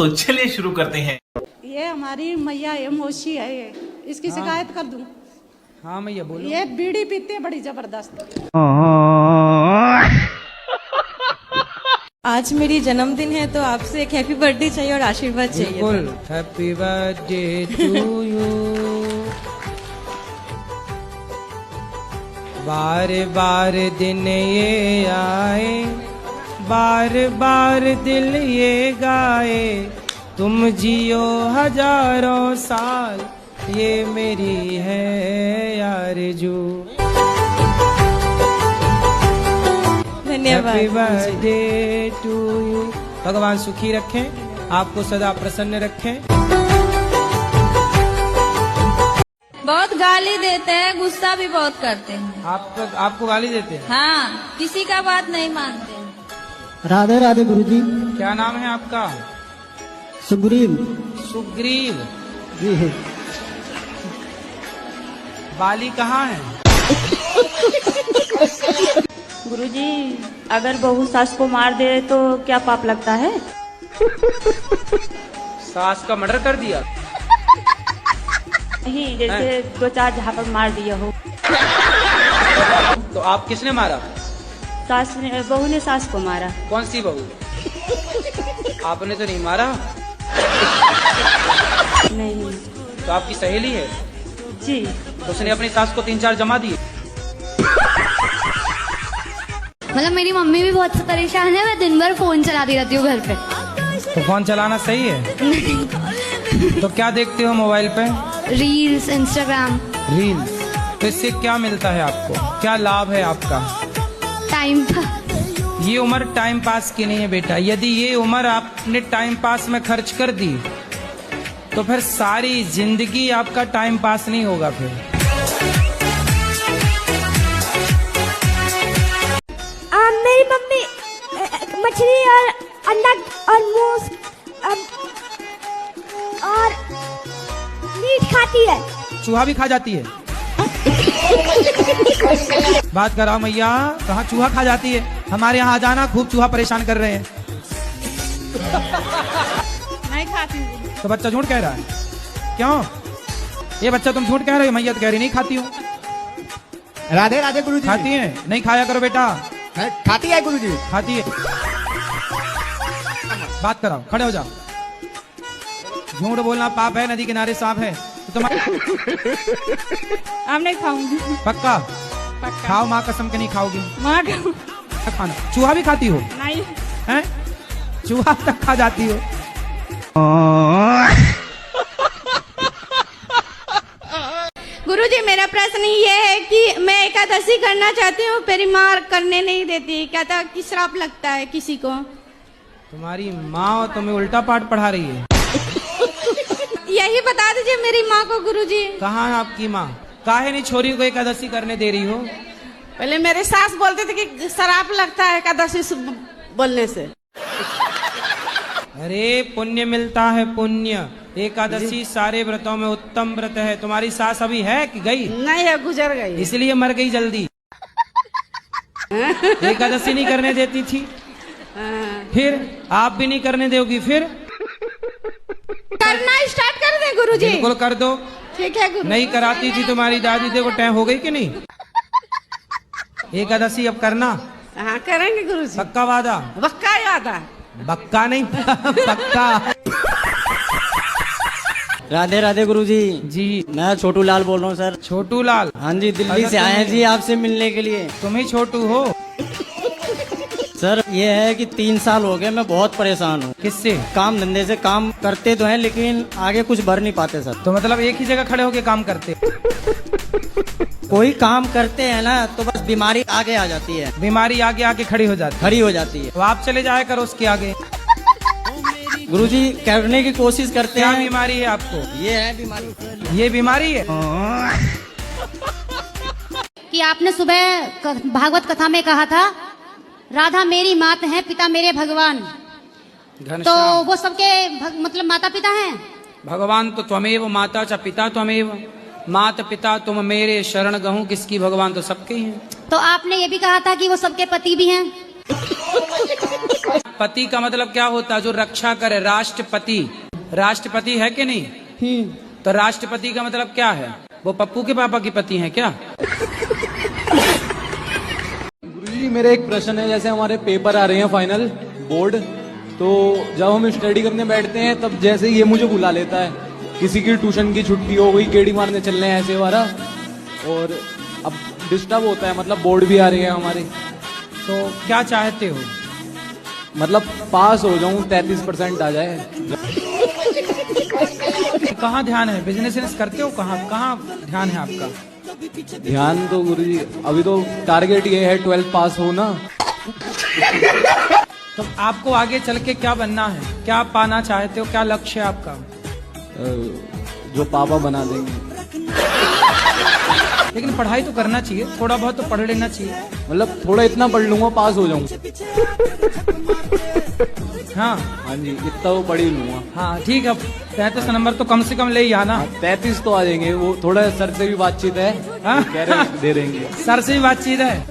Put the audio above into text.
दोस्तों चलिए शुरू करते हैं। ये हमारी मैया है, मौसी है ये, इसकी शिकायत कर दूं? हाँ मैया बोलो। ये बीड़ी पीते हैं बड़ी जबरदस्त। आज मेरी जन्मदिन है तो आपसे एक हैप्पी बर्थडे चाहिए और आशीर्वाद चाहिए। बिल्कुल, हैप्पी बर्थडे टू यू। बार बार दिन ये आए, बार बार दिल ये गाए, तुम जियो हजारों साल, ये मेरी है आरज़ू। धन्यवाद। Happy birthday to you. भगवान सुखी रखें, आपको सदा प्रसन्न रखें। बहुत गाली देते हैं, गुस्सा भी बहुत करते हैं। आपको गाली देते हैं? हाँ, किसी का बात नहीं मानते हैं। राधे राधे गुरुजी। क्या नाम है आपका? सुग्रीव। सुग्रीव जी है। बाली कहाँ है? गुरुजी, अगर बहू सास को मार दे तो क्या पाप लगता है? सास का मर्डर कर दिया? नहीं, जैसे दो चार झापड़ मार दिया हो। तो आप किसने मारा? सास ने, बहू ने सास को मारा। कौन सी बहू? आपने तो नहीं मारा? नहीं। तो आपकी सहेली है? जी। तो उसने अपनी सास को 3-4 जमा दिए? मतलब मेरी मम्मी भी बहुत परेशान है, मैं दिन भर फोन चलाती रहती हूँ घर पे। तो फोन चलाना सही है? तो क्या देखते हो मोबाइल पे? Reels, Instagram. रील्स। तो इससे क्या मिलता है आपको? क्या लाभ है आपका? टाइम। ये उम्र टाइम पास की नहीं है बेटा। यदि ये उम्र आपने टाइम पास में खर्च कर दी तो फिर सारी जिंदगी आपका टाइम पास नहीं होगा। फिर मेरी मम्मी मछली और अंडा और मूस और मीट खाती है। चूहा भी खा जाती है? बात कराओ मैया, कहाँ चूहा खा जाती है? हमारे यहाँ आ जाना, खूब चूहा परेशान कर रहे हैं। नहीं खाती हूँ। तो बच्चा झूठ कह रहा है? क्यों? ये बच्चा तुम झूठ कह रहे हो, मैया तो कह रही नहीं खाती हूँ। राधे राधे गुरुजी। खाती है? नहीं खाया करो बेटा। खाती है गुरुजी। खाती है। बात कराओ, खड़े हो जाओ। झूठ बोलना पाप है, नदी किनारे सांप है। तो तुम अब नहीं खाऊंगी। पक्का? पक्का। खाओ, माँ कसम के नहीं खाओगी? माँ खाना। चूहा भी खाती हो? नहीं। हैं? चूहा तक खा जाती हो? गुरुजी, मेरा प्रश्न ये है कि मैं एकादशी करना चाहती हूँ, मेरी माँ करने नहीं देती, कहता कि श्राप लगता है किसी को। तुम्हारी माँ तुम्हें उल्टा पाठ पढ़ा रही है? यही बता दीजिए मेरी माँ को गुरुजी। कहाँ है आपकी माँ? काहे नहीं छोरी को एकादशी करने दे रही हो? पहले मेरे सास बोलते थे कि श्राप लगता है एकादशी बोलने से। अरे पुण्य मिलता है, पुण्य। एकादशी सारे व्रतों में उत्तम व्रत है। तुम्हारी सास अभी है कि गई? नहीं है, गुजर गई। इसलिए मर गई जल्दी। एकादशी नहीं करने देती थी, फिर आप भी नहीं करने दोगी? फिर करना स्टार्ट कर दे गुरुजी। बिल्कुल कर दो। ठीक है गुरु। नहीं कराती थी तुम्हारी दादी, देखो टाइम हो गई कि नहीं? एकादशी अब करना। हाँ करेंगे गुरुजी। पक्का वादा? पक्का याद है। बक्का नहीं पक्का। राधे राधे गुरुजी। जी मैं छोटू लाल बोल रहा हूँ सर। छोटू लाल? हाँ जी, दिल्ली से आए हैं जी आपसे मिलने के लिए। तुम ही छोटू हो? सर ये है कि 3 साल हो गए, मैं बहुत परेशान हूँ। किससे? काम धंधे से। काम करते तो हैं लेकिन आगे कुछ बढ़ नहीं पाते सर। तो मतलब एक ही जगह खड़े होके काम करते? कोई काम करते हैं ना तो बस बीमारी आगे आ जाती है। बीमारी आगे आके खड़ी हो जाती है। तो आप चले जाया करो उसके आगे। गुरुजी करने की कोशिश करते क्या हैं। बीमारी है आपको? ये है बीमारी। ये बीमारी है? कि आपने सुबह भागवत कथा में कहा था, राधा मेरी मात है, पिता मेरे भगवान। तो वो सबके मतलब माता पिता हैं? भगवान तो त्वमेव माता च पिता त्वमेव। माता पिता तुम मेरे शरण गहूं, किसकी भगवान तो सबके ही हैं। तो आपने ये भी कहा था कि वो सबके पति भी हैं। पति का मतलब क्या होता है? जो रक्षा करे, राष्ट्रपति। राष्ट्रपति है कि नहीं? तो राष्ट्रपति का मतलब क्या है? वो पप्पू के पापा की पति हैं क्या? गुरुजी मेरा एक प्रश्न है, जैसे हमारे पेपर आ रहे हैं फाइनल बोर्ड, तो जब हम स्टडी करने बैठते हैं तब जैसे ये मुझे बुला लेता है, किसी की ट्यूशन की छुट्टी हो गई, केड़ी मारने चल रहे हैं ऐसे वाला, और अब डिस्टर्ब होता है, मतलब बोर्ड भी आ रही है हमारी, तो क्या चाहते हो? मतलब पास हो जाऊं, 33% आ जाए। कहाँ ध्यान है? बिजनेस करते हो? कहाँ कहाँ ध्यान है आपका? ध्यान तो गुरुजी अभी तो टारगेट ये है 12 पास होना। तो आपको आगे चल के क्या बनना है? क्या पाना चाहते हो? क्या लक्ष्य है आपका? जो पापा बना देंगे। लेकिन पढ़ाई तो करना चाहिए, थोड़ा बहुत तो पढ़ लेना चाहिए। मतलब थोड़ा इतना पढ़ लूंगा, पास हो जाऊंगा। हाँ हाँ जी, इतना तो पढ़ ही लूंगा। हाँ ठीक है, 33 नंबर तो कम से कम ले ही आना। 33 तो आ जाएंगे, वो थोड़ा सर से भी बातचीत है, हाँ? कह रहे दे देंगे। सर से भी बातचीत है।